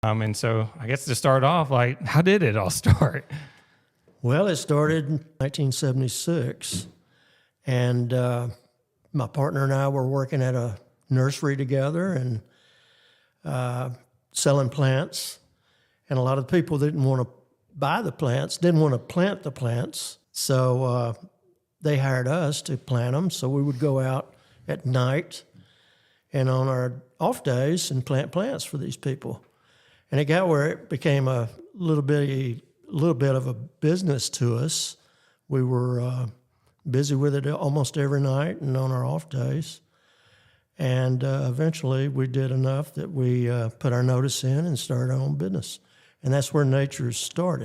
And so I guess to start off, like, how did it all start? Well, it started in 1976, and my partner and I were working at a nursery together and selling plants. And a lot of people didn't want to buy the plants, didn't want to plant the plants. So they hired us to plant them. So we would go out at night and on our off days and plant plants for these people. And it got where it became a little bit of a business to us. We were busy with it almost every night and on our off days. And eventually we did enough that we put our notice in and started our own business. And that's where Nature's started.